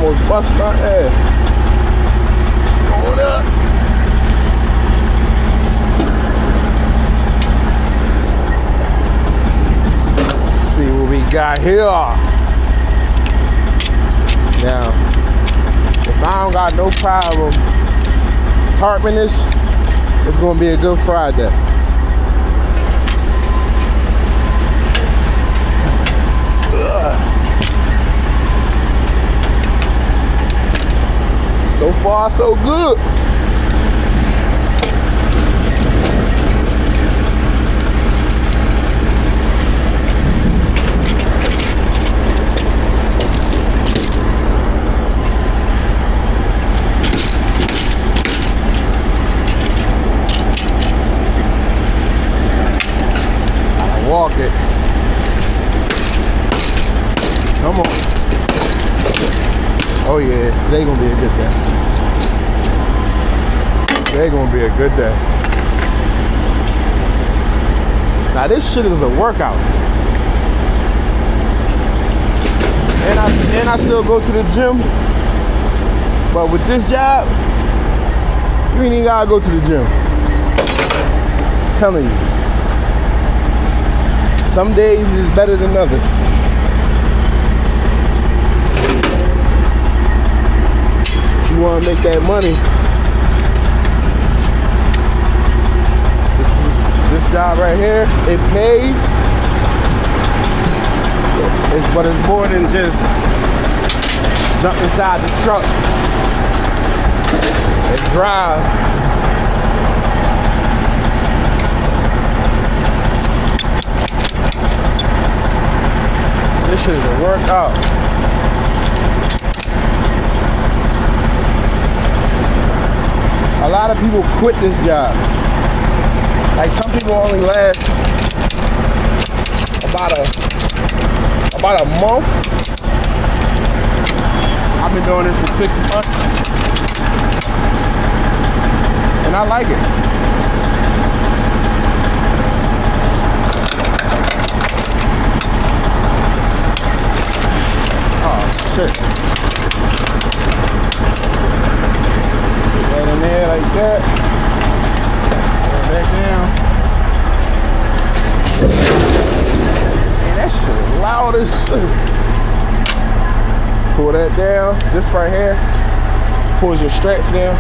almost bust my ass. Going up. Let's see what we got here. Now, if I don't got no problem tarping this, it's gonna be a good Friday. So far, so good. Gotta walk it. Come on. Oh yeah, today gonna be a good day. Today gonna be a good day. Now this shit is a workout. And I still go to the gym. But with this job, you ain't even gotta go to the gym. I'm telling you. Some days is better than others. You want to make that money. This job right here, it pays. But it's more than just jump inside the truck and drive. This shit is a workout. A lot of people quit this job. Like some people only last about a month. I've been doing it for 6 months. And I like it. Oh shit. In there like that. Go back down. Man, that shit loud as shit. Pull that down. This right here pulls your straps down.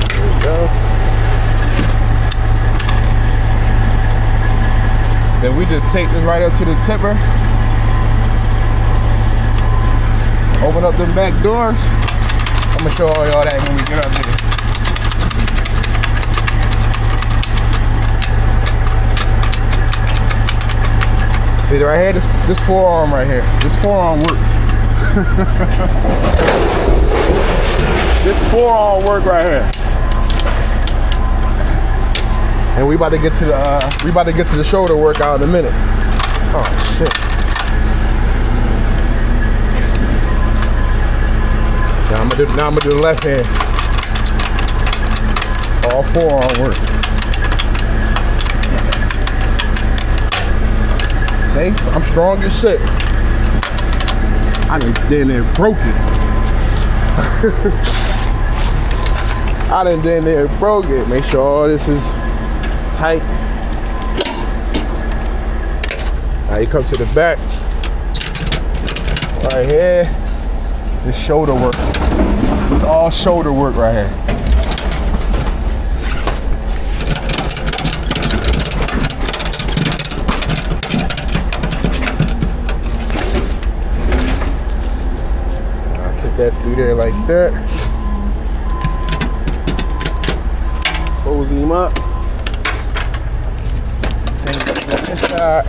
There you go. Then we just take this right up to the tipper. Open up them back doors. I'm gonna show all y'all that when we get up there. See right here, this forearm right here. This forearm work. This forearm work right here. And we about to get to the shoulder workout in a minute. Oh shit. Now I'm gonna do the left hand. All forearm work. See, I'm strong as shit. I done damn near broke it. I done damn near broke it. Make sure all this is tight. Now you come to the back. Right here. This shoulder work. It's all shoulder work right here. I'll put that through there like that. Close him up. Same thing on this side.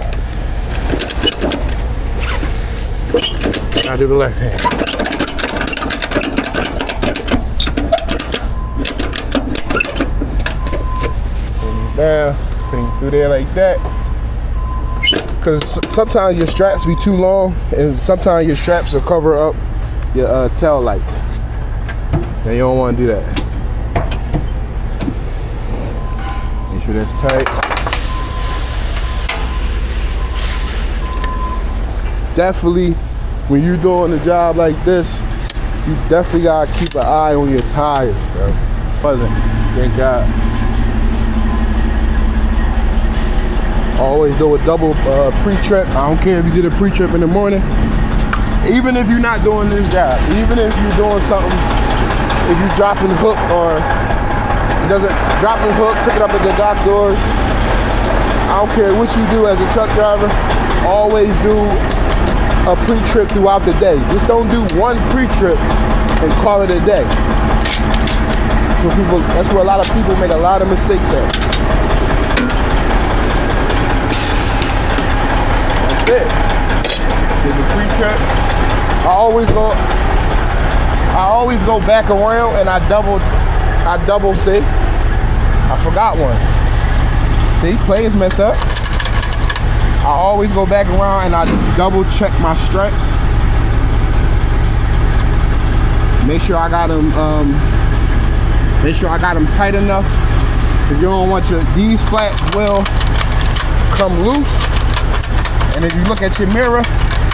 Now do the left hand. Down, putting through there like that. Because sometimes your straps be too long, and sometimes your straps will cover up your tail lights. And you don't want to do that. Make sure that's tight. definitely, when you're doing a job like this, you definitely gotta keep an eye on your tires, bro. Wasn't, thank God. Always do a double pre-trip. I don't care if you did a pre-trip in the morning. Even if you're not doing this job, even if you're doing something, if you're dropping hook or it doesn't, dropping hook, pick it up at the dock doors. I don't care what you do as a truck driver, always do a pre-trip throughout the day. Just don't do one pre-trip and call it a day. That's where a lot of people make a lot of mistakes at. That's it. Did the pre-trip. I always go back around and I double, see? I forgot one. See, players mess up. I always go back around and I double check my straps. Make sure I got them tight enough, because you don't want these flaps will come loose. And if you look at your mirror,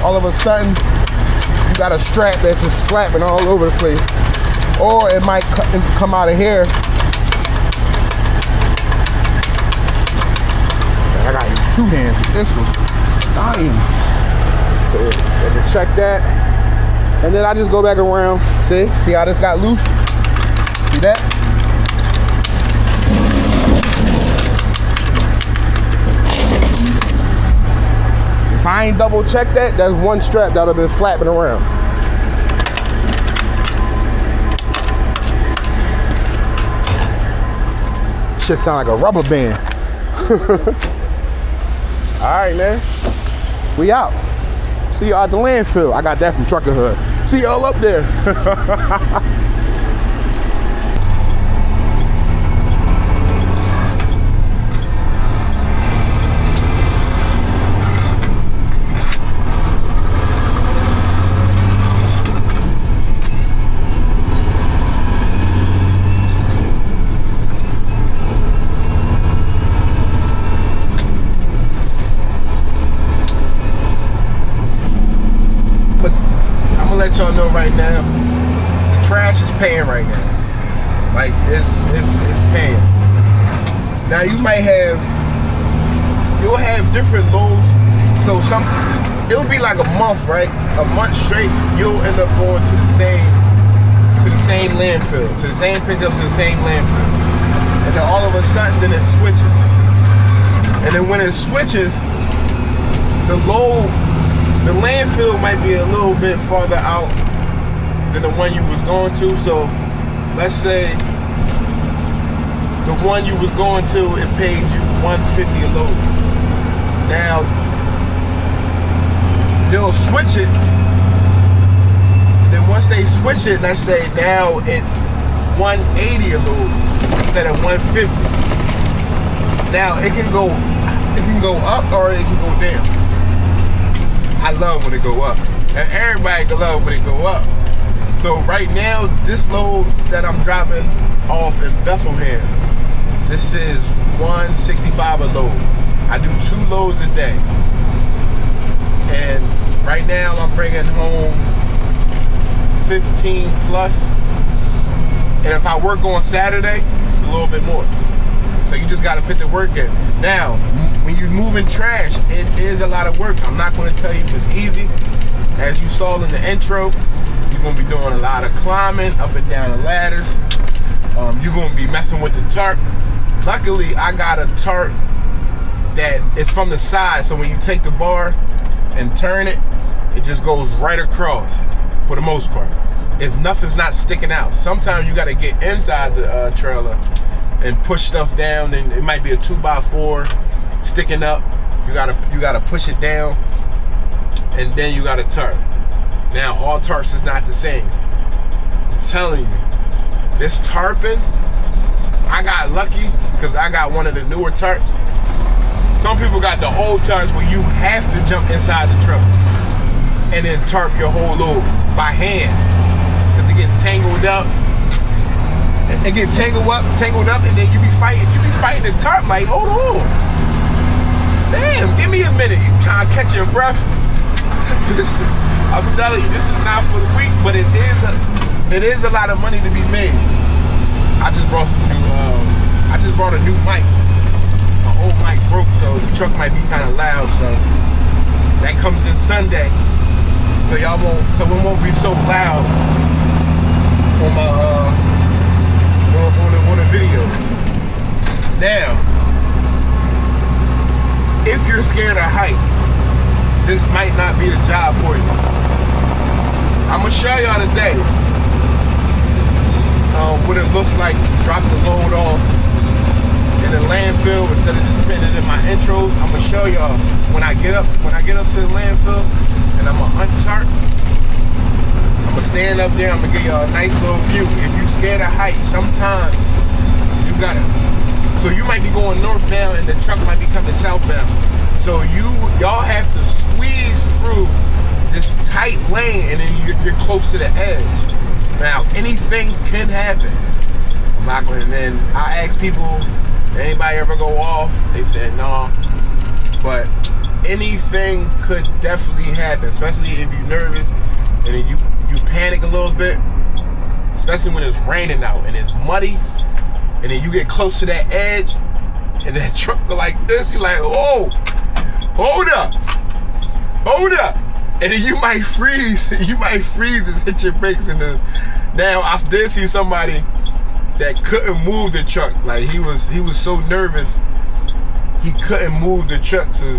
all of a sudden you got a strap that's just flapping all over the place. Or it might come out of here. I gotta use two hands with this one. Damn. So you have to check that. And then I just go back around. See how this got loose? See that? If I ain't double checked that, that's one strap that'll been flapping around. Shit sound like a rubber band. All right, man. We out. See y'all at the landfill. I got that from Trucker Hood. See y'all up there. Let y'all know right now, the trash is paying right now. Like it's paying. Now you'll have different loads. So it'll be like a month, right? A month straight, you'll end up going to the same landfill, to the same pickup, to the same landfill. And then all of a sudden, then it switches. And then when it switches, the landfill might be a little bit farther out than the one you was going to. So let's say the one you was going to, it paid you $150 a load. Now they'll switch it. Then once they switch it, let's say now it's $180 a load instead of $150. Now it can go up or it can go down. I love when it go up, and everybody can love when it go up. So right now, this load that I'm dropping off in Bethlehem, this is $165 a load. I do 2 loads a day, and right now I'm bringing home 15 plus. And if I work on Saturday, it's a little bit more. So you just got to put the work in. Now, when you're moving trash, it is a lot of work. I'm not going to tell you it's easy. As you saw in the intro, you're going to be doing a lot of climbing up and down the ladders. You're going to be messing with the tarp. Luckily, I got a tarp that is from the side. So when you take the bar and turn it, it just goes right across for the most part. If nothing's not sticking out. Sometimes you got to get inside the trailer and push stuff down, and it might be a 2x4 sticking up. You gotta push it down, and then you gotta tarp. Now all tarps is not the same. I'm telling you, this tarping, I got lucky because I got one of the newer tarps. Some people got the old tarps where you have to jump inside the truck and then tarp your whole load by hand because it gets tangled up. It gets tangled up, and then you be fighting the tarp like, hold on. Damn, give me a minute. You trying to catch your breath. I'm telling you, this is not for the weak, but it is a lot of money to be made. I just brought a new mic. My old mic broke, so the truck might be kind of loud. So that comes in Sunday. So it won't be so loud on my on the videos. Now, if you're scared of heights, this might not be the job for you. I'm gonna show y'all today what it looks like to drop the load off in the landfill instead of just spending it in my intros. I'm gonna show y'all when I get up to the landfill and I'm gonna untarp. I'm gonna stand up there. I'm gonna give y'all a nice little view. If you're scared of heights, sometimes you gotta. So you might be going northbound and the truck might be coming southbound. So y'all have to squeeze through this tight lane and then you're close to the edge. Now, anything can happen. I'm not going to, and then I ask people, anybody ever go off? They said no. But anything could definitely happen, especially if you're nervous and then you panic a little bit, especially when it's raining out and it's muddy, and then you get close to that edge and that truck go like this, you're like, oh, hold up. And then you might freeze and hit your brakes. And then now I did see somebody that couldn't move the truck. Like he was so nervous he couldn't move the truck, so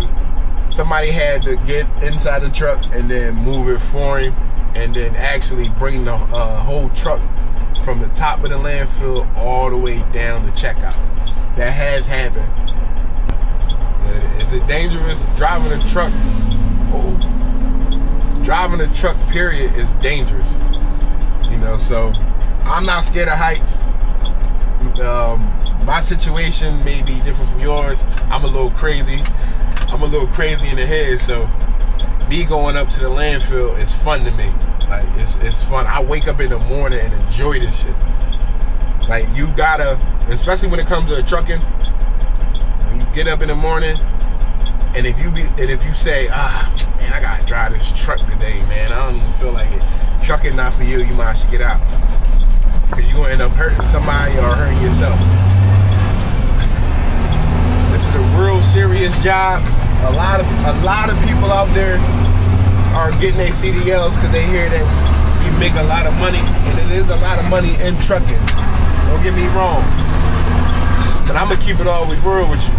somebody had to get inside the truck and then move it for him, and then actually bring the whole truck from the top of the landfill all the way down to checkout. That has happened. Is it dangerous driving a truck? Oh. Driving a truck, period, is dangerous. You know, so I'm not scared of heights. My situation may be different from yours. I'm a little crazy in the head, so me going up to the landfill is fun to me. Like, it's fun. I wake up in the morning and enjoy this shit. Like, you gotta, especially when it comes to trucking, when you get up in the morning, and if you say, man, I gotta drive this truck today, man, I don't even feel like it. Trucking not for you, you might should get out. Because you're gonna end up hurting somebody or hurting yourself. This is a real serious job. A lot of people out there are getting their CDLs because they hear that you make a lot of money, and it is a lot of money in trucking. Don't get me wrong. But I'm gonna keep it all real with you.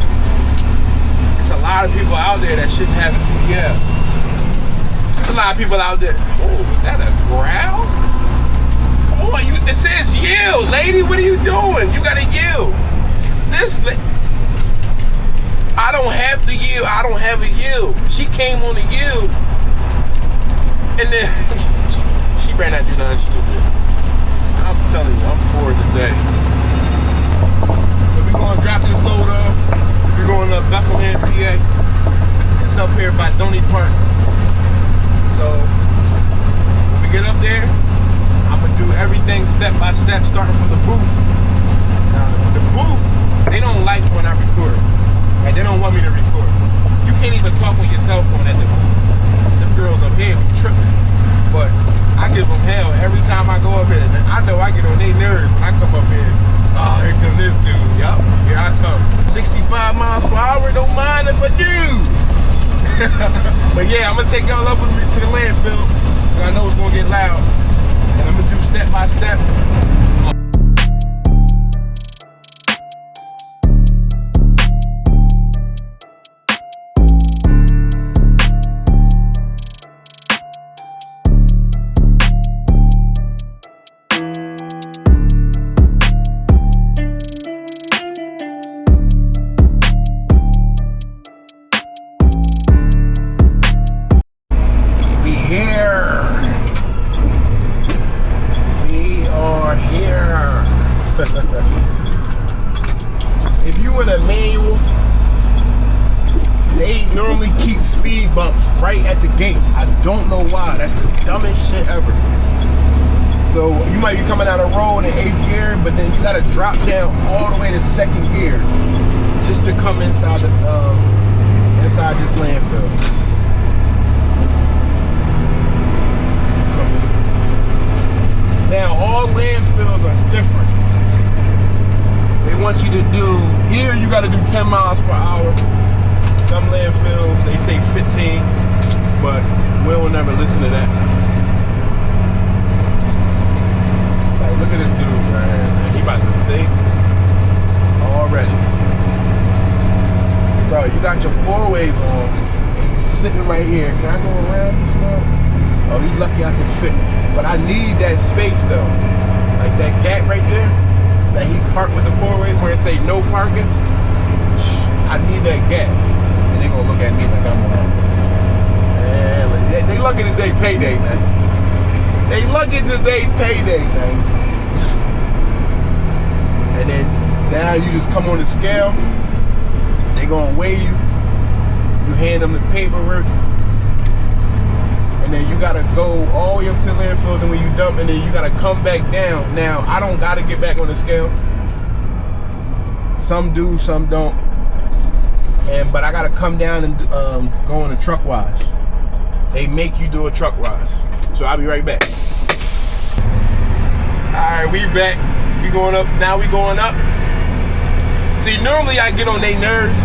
It's a lot of people out there that shouldn't have a CDL. There's a lot of people out there. Oh, is that a growl? Come on, it says yield, lady. What are you doing? You gotta yield. I don't have to yield. I don't have a yield. She came on the yield, and then she better not do nothing stupid. I'm telling you, I'm for it today. So we're gonna drop this load off. We're going to Bethlehem, PA. It's up here by Donny Park. So when we get up there, I'm gonna do everything step by step, starting from the booth. Now, the booth, they don't like when I record. Like, they don't want me to record. You can't even talk on your cell phone at the booth. Them girls up here be tripping. But I give them hell every time I go up here. I know I get on their nerves when I come up here. Oh, here comes this dude. Yup, here I come. 65 miles per hour, don't mind if I do. But yeah, I'm gonna take y'all up with me to the landfill. I know it's gonna get loud. And I'm gonna do step by step. If you in a manual, they normally keep speed bumps right at the gate. I don't know why. That's the dumbest shit ever. So you might be coming out of road in 8th gear, but then you gotta drop down all the way to 2nd gear just to come inside the inside this landfill. gotta do 10 miles per hour. Some landfills, they say 15, but we'll never listen to that. Like, look at this dude right here, man. He about to see already. Bro, you got your four ways on. You sitting right here. Can I go around this mug? Oh, he's lucky I can fit. But I need that space though. Like that gap right there that he parked with the four ways where it say no parking. I need that gap. And they gonna look at me like I'm wrong. Man, they lucky today payday, man. They lucky today payday, man. And then now you just come on the scale. They gonna weigh you. You hand them the paperwork. And then you gotta go all your to landfill, and when you dump, and then you gotta come back down. Now, I don't gotta get back on the scale. Some do, some don't. But I gotta come down and go on a truck wash. They make you do a truck wash. So I'll be right back. All right, we back. We going up. Now we going up. See, normally I get on their nerves,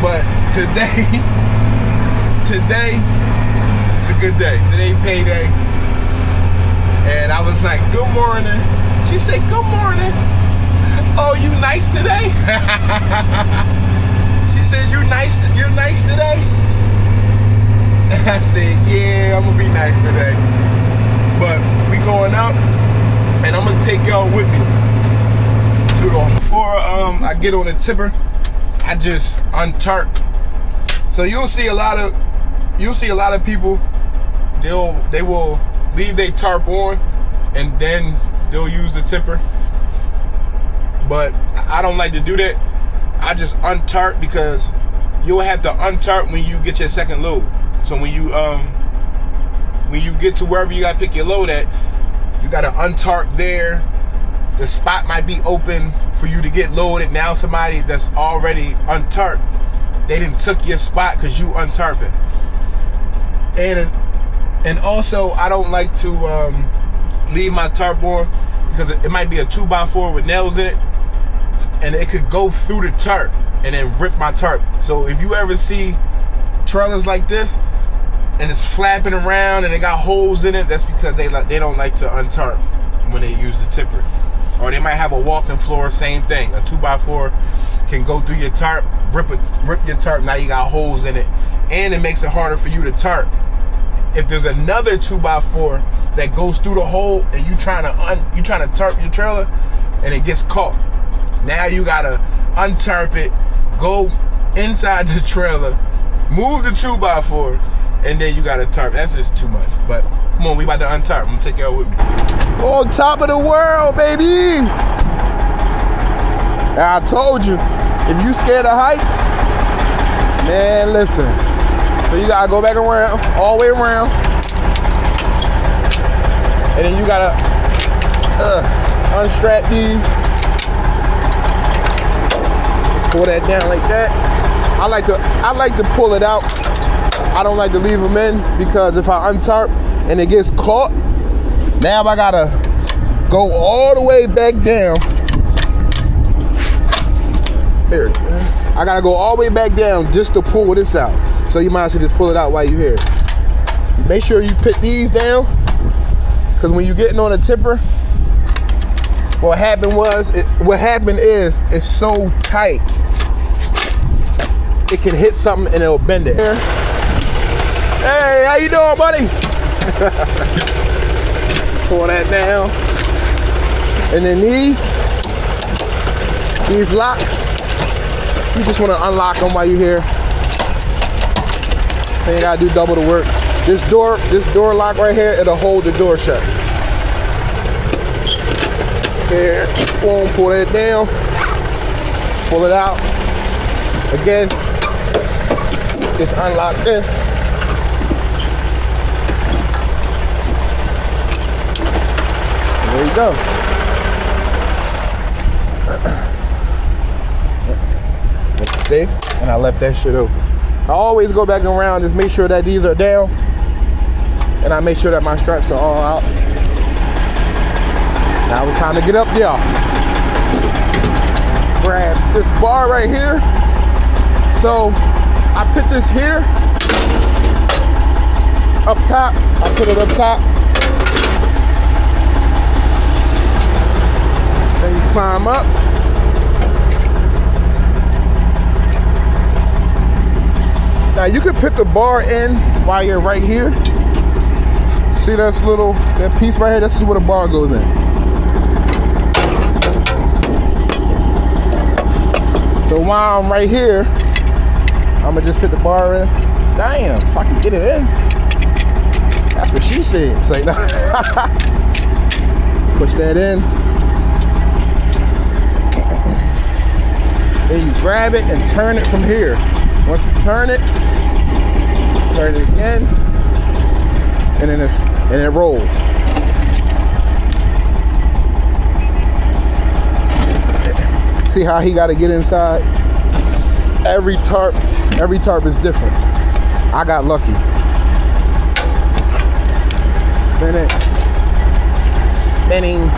but today, it's a good day. Today payday. And I was like, good morning. She said, good morning. Oh, you nice today? She said, you're nice today? And I said, yeah, I'm gonna be nice today. But we going up, and I'm gonna take y'all with me. Before I get on the tipper, I just untarp. So you'll see a lot of people, they will leave their tarp on and then they'll use the tipper. But I don't like to do that. I just untarp because you'll have to untarp when you get your second load. So when you get to wherever you gotta pick your load at, you gotta untarp there. The spot might be open for you to get loaded. Now somebody that's already untarped, they didn't took your spot because you untarping. And also I don't like to leave my tarp on because it might be a 2x4 with nails in it, and it could go through the tarp and then rip my tarp. So if you ever see trailers like this and it's flapping around and it got holes in it, that's because they don't like to untarp when they use the tipper. Or they might have a walking floor, same thing. A 2x4 can go through your tarp, rip your tarp. Now you got holes in it, and it makes it harder for you to tarp. If there's another 2x4 that goes through the hole and you trying to tarp your trailer, and it gets caught, now you gotta untarp it, go inside the trailer, move the 2x4, and then you gotta tarp. That's just too much. But come on, we about to untarp. I'm gonna take y'all with me. On top of the world, baby. I told you, if you scared of heights, man, listen. So you gotta go back around, all the way around, and then you gotta unstrap these. Just pull that down like that. I like to pull it out. I don't like to leave them in because if I untarp and it gets caught, now I gotta go all the way back down. There it is. I gotta go all the way back down just to pull this out. So you might as well just pull it out while you're here. Make sure you put these down, because when you're getting on a tipper, what happened is it's so tight. It can hit something and it'll bend it. Hey, how you doing, buddy? Pull that down. And then these locks, you just want to unlock them while you're here. Then you gotta do double the work. This door lock right here, it'll hold the door shut. There, boom, pull that down. Let's pull it out. Again, just unlock this. And there you go. See? And I left that shit open. I always go back around, just make sure that these are down. And I make sure that my straps are all out. Now it's time to get up there. grab this bar right here. So I put this here, up top. I put it up top. Then you climb up. Now you can put the bar in while you're right here. See that piece right here? This is where the bar goes in. So while I'm right here, I'm gonna just put the bar in. Damn, if I can get it in. That's what she said. Say no. Push that in. Then you grab it and turn it from here. Once you turn it again, and then it rolls. See how he got to get inside? Every tarp is different. I got lucky. Spin it. Spinning.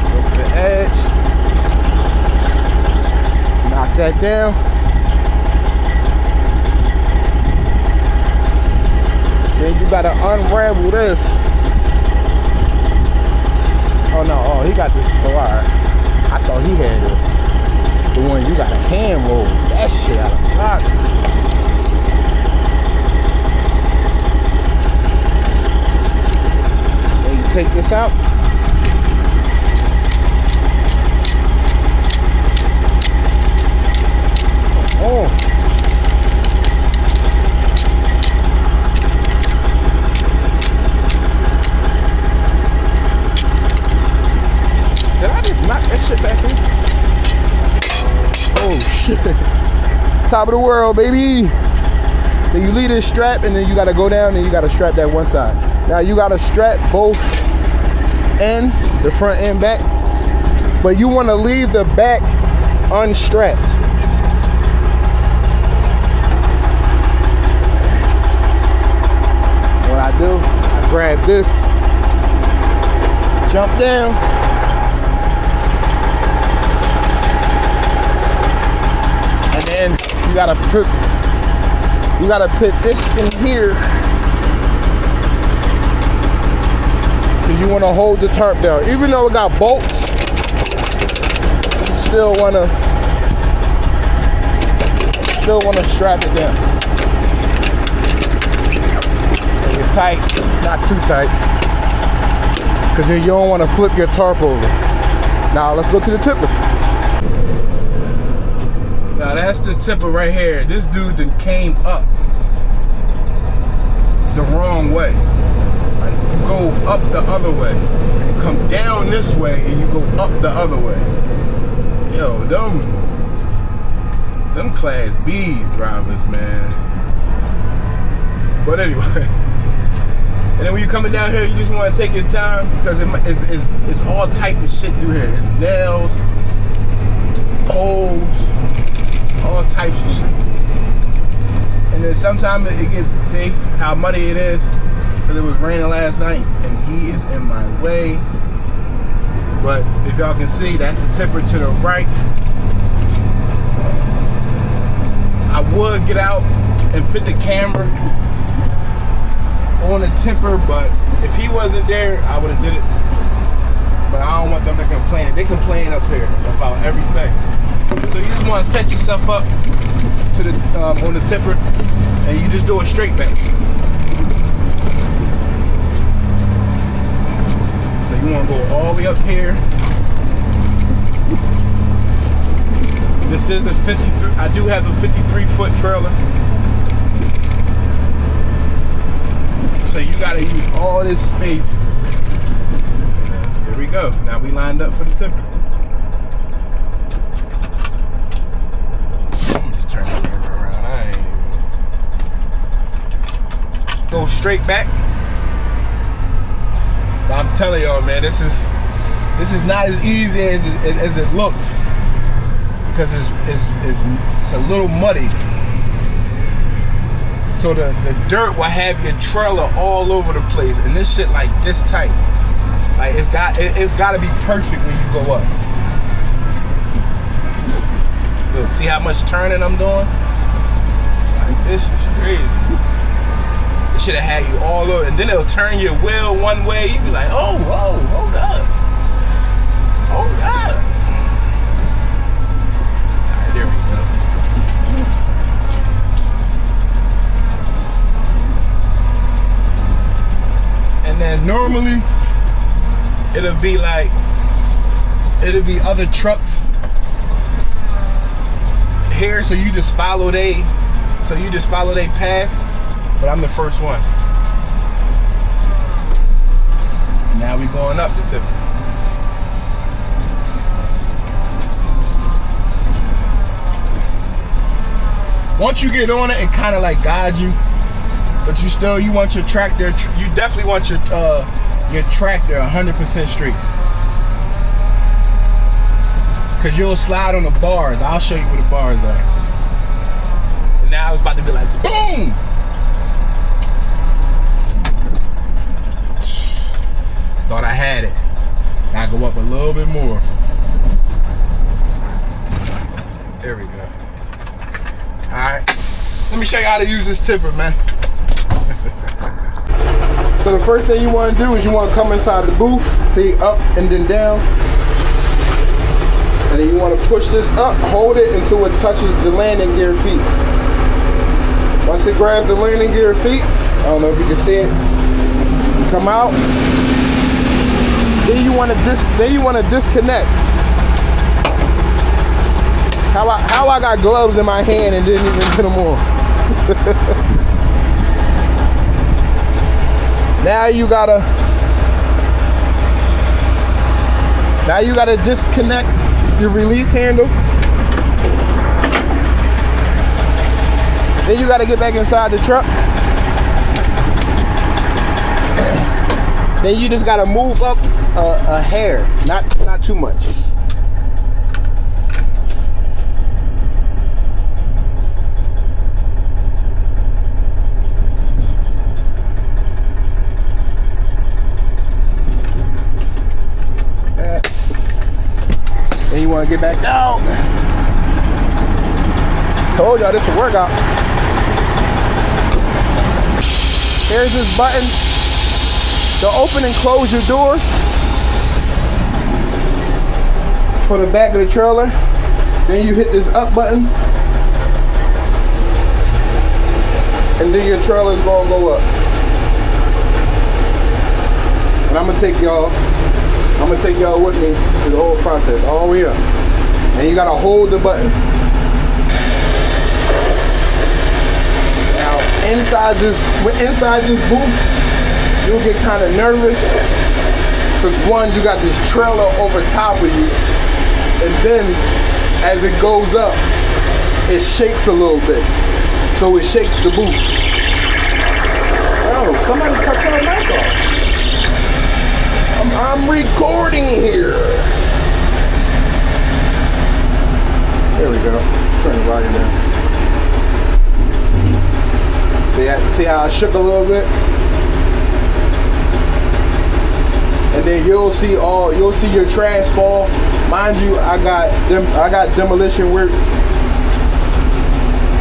Go to the edge. Knock that down. Then you gotta unravel this. Oh no, oh he got this. Oh alright. I thought he had it. The one you gotta hand roll. That shit out of pocket. Then you take this out. Oh. Did I just knock that shit back in? Oh shit. Top of the world, baby. Then you leave this strap and then you gotta go down and you gotta strap that one side. Now you gotta strap both ends, the front and back, but you wanna leave the back unstrapped. What I do, I grab this, jump down, and then you gotta put this in here, because you want to hold the tarp down. Even though it got bolts, you still want to strap it down. Tight, not too tight, because then you don't want to flip your tarp over. Now let's go to the tipper. Now that's the tipper right here. This dude then came up the wrong way. Like you go up the other way, you come down this way, and you go up the other way. Yo, them class B's drivers, man. But anyway. And then when you're coming down here, you just want to take your time, because it's all type of shit through here. It's nails, poles, all types of shit. And then sometimes it gets, see how muddy it is, because it was raining last night, and he is in my way. But if y'all can see, that's the tipper to the right. I would get out and put the camera on the tipper, but if he wasn't there, I would have did it. But I don't want them to complain. They complain up here about everything. So you just want to set yourself up to the on the tipper, and you just do a straight back. So you want to go all the way up here. This is a 53. I do have a 53-foot trailer. So you gotta use all this space. There we go. Now we lined up for the tipper. I'm just turning the camera around. Go straight back. But I'm telling y'all, man, this is not as easy as it looks, because it's a little muddy. So the dirt will have your trailer all over the place, and this shit like this tight. Like it's got to be perfect when you go up. Look, see how much turning I'm doing? Like, this is crazy. It should have had you all over, and then it'll turn your wheel one way. You be like, oh, whoa, hold up. Hold up. All right, there we go. And then normally, it'll be other trucks here, so you just follow their path, but I'm the first one. And now we going up the tip. Once you get on it, it kind of like guides you, but you want your tractor. You definitely want your tractor 100% straight, because you'll slide on the bars. I'll show you where the bars are. And now it's about to be like, boom! Thought I had it. Gotta go up a little bit more. There we go. Alright. Let me show you how to use this tipper, man. So the first thing you want to do is you want to come inside the booth. See, up and then down. And then you want to push this up, hold it until it touches the landing gear feet. Once it grabs the landing gear feet, I don't know if you can see it, you come out. Then you want to disconnect. How I got gloves in my hand and didn't even put them on. Now you gotta disconnect your release handle. Then you gotta get back inside the truck. Then you just gotta move up a hair, not too much. Then you want to get back down. Told y'all this is a workout. Here's this button to open and close your doors for the back of the trailer. Then you hit this up button, and then your trailer's gonna go up. And I'm gonna take y'all with me through the whole process, all the way up. And you gotta hold the button. Now, inside this booth, you'll get kind of nervous, because one, you got this trailer over top of you, and then as it goes up, it shakes a little bit. So it shakes the booth. Oh, somebody cut your mic off. I'm recording here. There we go. Turn the volume down. See how I shook a little bit? And then you'll see your trash fall. Mind you, I got demolition work.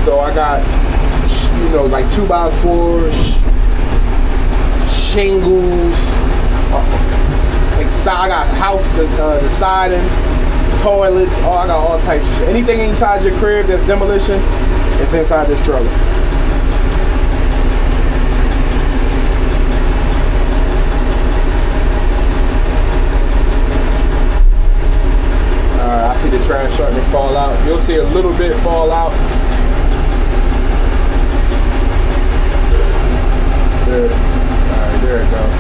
So I got, like 2x4s, shingles. I got the siding, toilets, I got all types of shit. Anything inside your crib that's demolition, it's inside this trailer. I see the trash starting to fall out. You'll see a little bit fall out. There. Alright, there it goes.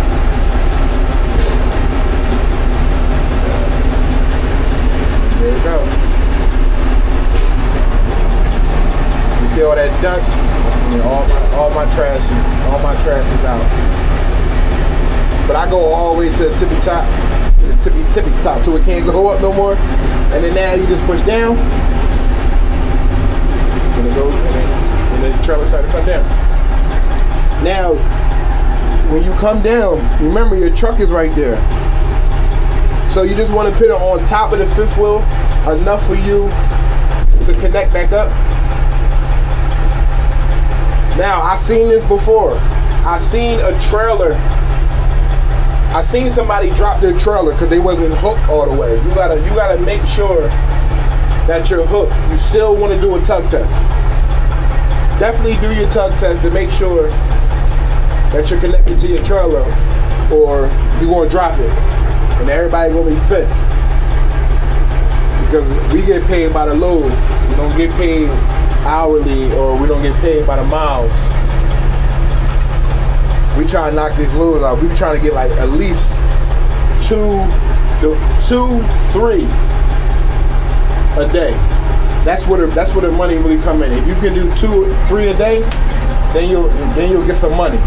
There you go. You see all that dust? All my trash is out. But I go all the way to the tippy top, till it can't go up no more. And then now you just push down, and it goes, and then the trailer starts to come down. Now, when you come down, remember your truck is right there. So you just want to put it on top of the fifth wheel, enough for you to connect back up. Now, I seen this before. I seen a trailer. I seen somebody drop their trailer because they wasn't hooked all the way. You gotta make sure that you're hooked. You still want to do a tug test. Definitely do your tug test to make sure that you're connected to your trailer, or you're gonna drop it, and everybody gonna be pissed. Because we get paid by the load. We don't get paid hourly, or we don't get paid by the miles. We try to knock these loads out. We trying to get like at least 2, 3 a day. That's where the money really come in. If you can do 2 or 3 a day, then you'll get some money.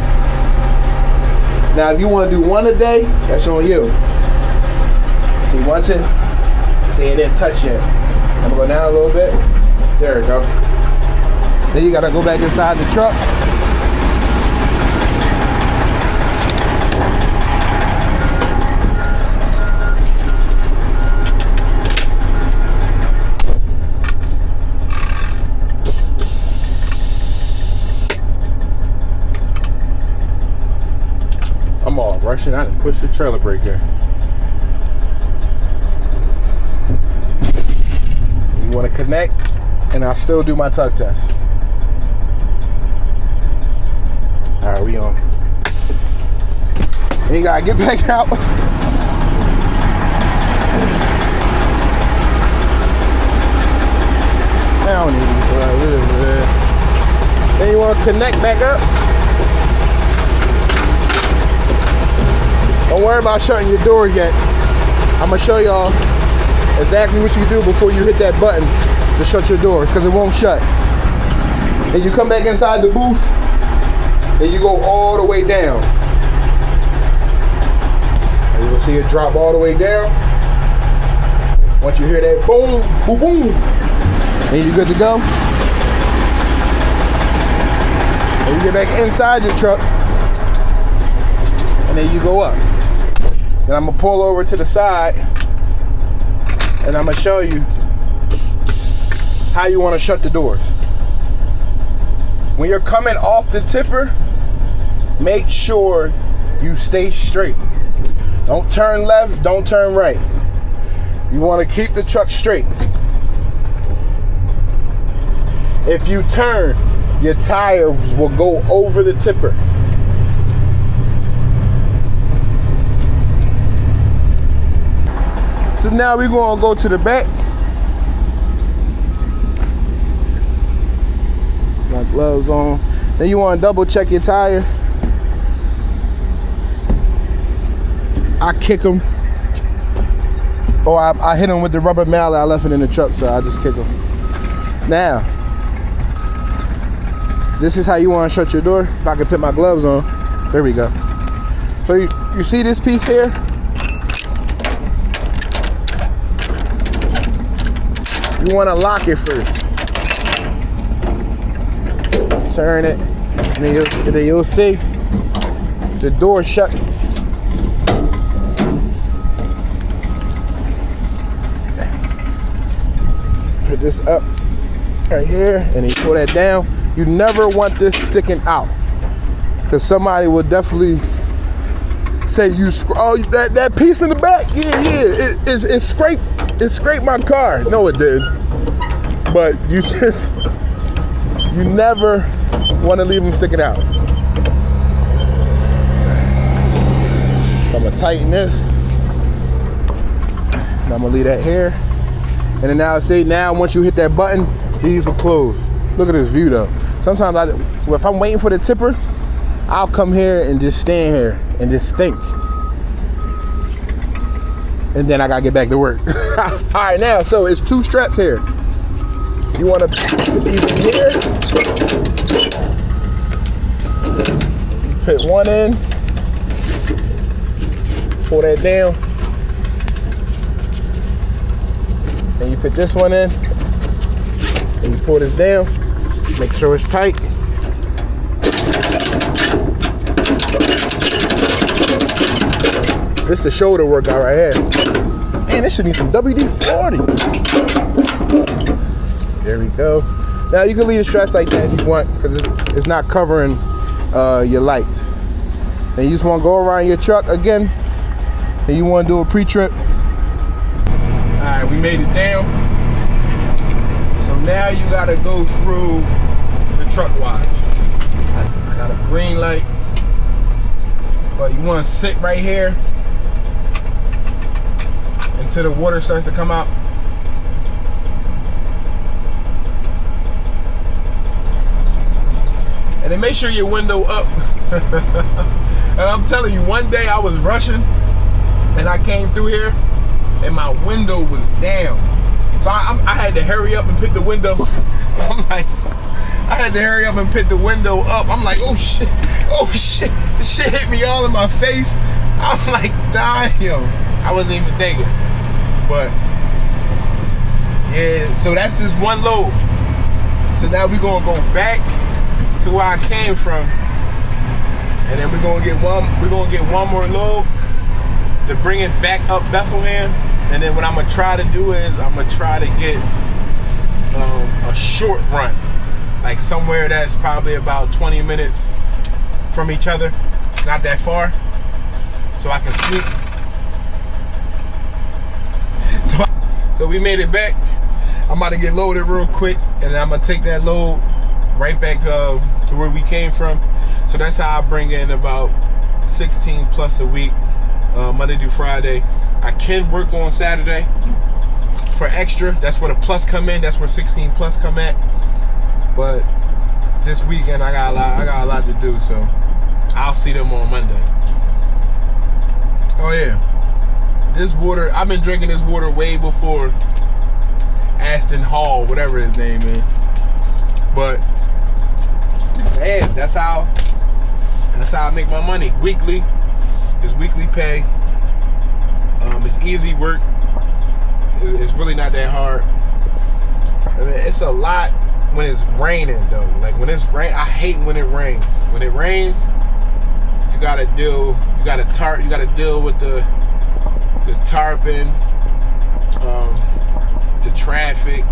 Now, if you want to do 1 a day, that's on you. See, once it didn't touch yet. I'm gonna go down a little bit. There we go. Then you gotta go back inside the truck. I'm all rushing. I didn't push the trailer brake there. You want to connect, and I'll still do my tug test. All right, we on. And you gotta get back out. I don't need this. Then you want to connect back up. Don't worry about shutting your door yet. I'm gonna show y'all exactly what you do before you hit that button to shut your doors, because it won't shut. Then you come back inside the booth, then you go all the way down. And you will see it drop all the way down. Once you hear that boom, boom, boom, then you're good to go. And you get back inside your truck, and then you go up. Then I'm gonna pull over to the side, and I'm gonna show you how you want to shut the doors. When you're coming off the tipper, make sure you stay straight. Don't turn left, don't turn right. You want to keep the truck straight. If you turn, your tires will go over the tipper. So now we're going to go to the back. Got gloves on. Then you want to double check your tires. I kick them. Or I hit them with the rubber mallet. I left it in the truck, so I just kick them. Now, this is how you want to shut your door. If I can put my gloves on. There we go. So you see this piece here? You want to lock it first. Turn it, and then you'll see the door shut. Put this up right here, and you pull that down. You never want this sticking out, because somebody will definitely say that piece in the back. Yeah, it scraped my car. No, it did. But you never want to leave them sticking out. I'm gonna tighten this. And I'm gonna leave that here. And then now once you hit that button, these will close. Look at this view though. Sometimes if I'm waiting for the tipper, I'll come here and just stand here and just think. And then I gotta get back to work. All right, now, so it's 2 straps here. You wanna put these in here. You put one in. Pull that down. And you put this one in. And you pull this down. Make sure it's tight. This is the shoulder workout right here. Man, this should need some WD-40. There we go. Now you can leave the straps like that if you want, because it's not covering your lights. And you just want to go around your truck again, and you want to do a pre-trip. All right, we made it down. So now you got to go through the truck wash. I got a green light, but you want to sit right here until the water starts to come out. And then make sure your window up. And I'm telling you, one day I was rushing and I came through here and my window was down. So I had to hurry up and pick the window. I had to hurry up and pick the window up. I'm like, oh shit, this shit hit me all in my face. I'm like, damn. I wasn't even thinking. But yeah, so that's just one load. So now we're gonna go back to where I came from, and then we're gonna get one more load to bring it back up Bethlehem. And then what I'm gonna try to do is I'm gonna try to get a short run, like somewhere that's probably about 20 minutes from each other. It's not that far, so I can sleep. So we made it back. I'm about to get loaded real quick, and I'm gonna take that load right back to where we came from. So that's how I bring in about 16 plus a week, Monday through Friday. I can work on Saturday for extra. That's where the plus come in. That's where 16 plus come at. But this weekend I got a lot to do, so I'll see them on Monday. Oh yeah, this water, I've been drinking this water way before Aston Hall, whatever his name is. But hey, that's how I make my money. Weekly. It's weekly pay. It's easy work. It's really not that hard. I mean, it's a lot when it's raining though. Like when it's rain, I hate when it rains. When it rains, you gotta deal with the tarping, the traffic.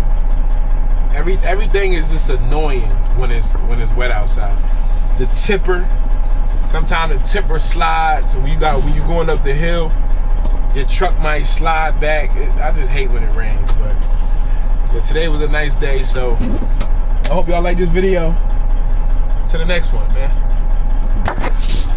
Everything is just annoying when it's wet outside. The tipper, sometimes the tipper slides, and when you going up the hill, your truck might slide back. I just hate when it rains, but yeah, today was a nice day, so I hope y'all like this video. To the next one, man.